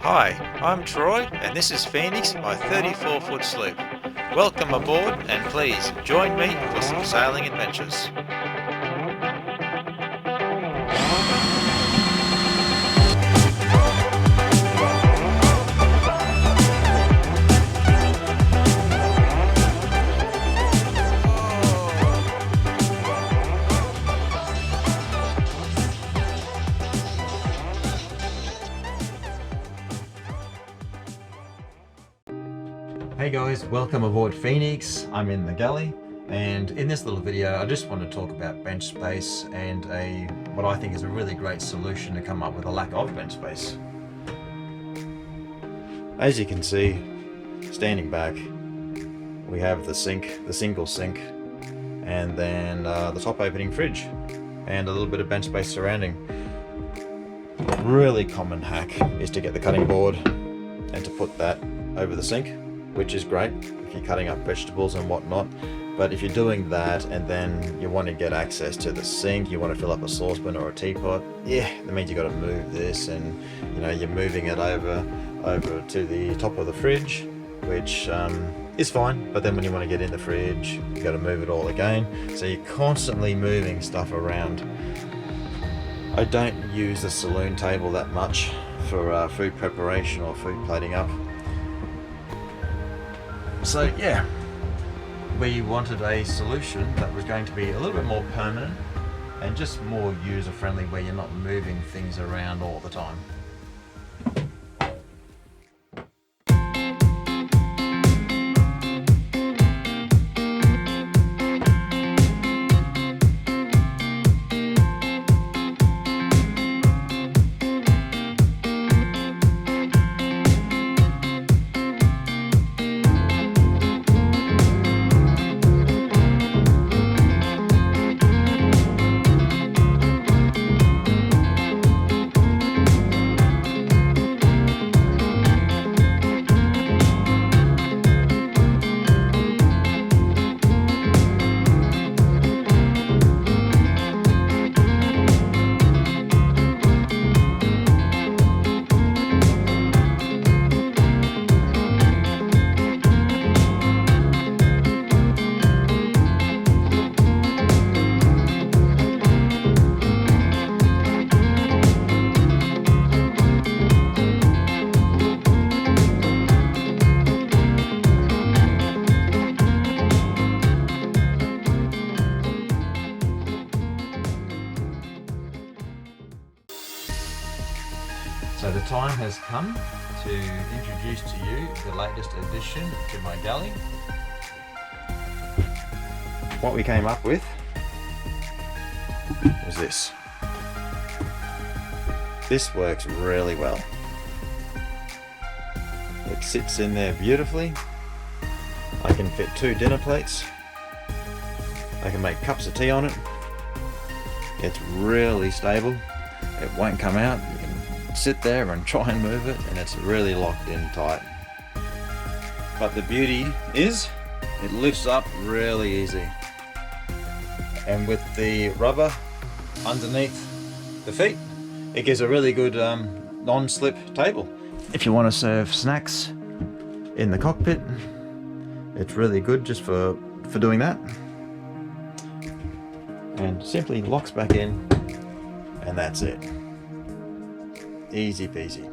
Hi, I'm Troy and this is Phoenix, my 34-foot sloop. Welcome aboard and please join me for some sailing adventures. Hey guys, welcome aboard Phoenix. I'm in the Galley, and in this little video I just want to talk about bench space and what I think is a really great solution to come up with a lack of bench space. As you can see, standing back, we have the sink, the single sink, and then the top opening fridge and a little bit of bench space surrounding. Really common hack is to get the cutting board and to put that over the sink, which is great if you're cutting up vegetables and whatnot. But if you're doing that and then you want to get access to the sink, you want to fill up a saucepan or a teapot, that means you got to move this, and you're moving it over to the top of the fridge, which is fine. But then when you want to get in the fridge, you got to move it all again. So you're constantly moving stuff around. I don't use the saloon table that much for food preparation or food plating up. So yeah, we wanted a solution that was going to be a little bit more permanent and just more user-friendly, where you're not moving things around all the time. So the time has come to introduce to you the latest addition to my galley. What we came up with was this. This works really well. It sits in there beautifully. I can fit 2 dinner plates. I can make cups of tea on it. It's really stable. It won't come out. You can sit there and try and move it, and it's really locked in tight. But the beauty is it lifts up really easy, and with the rubber underneath the feet, it gives a really good non-slip table. If you want to serve snacks in the cockpit, it's really good just for doing that, and simply locks back in, and that's it. Easy peasy.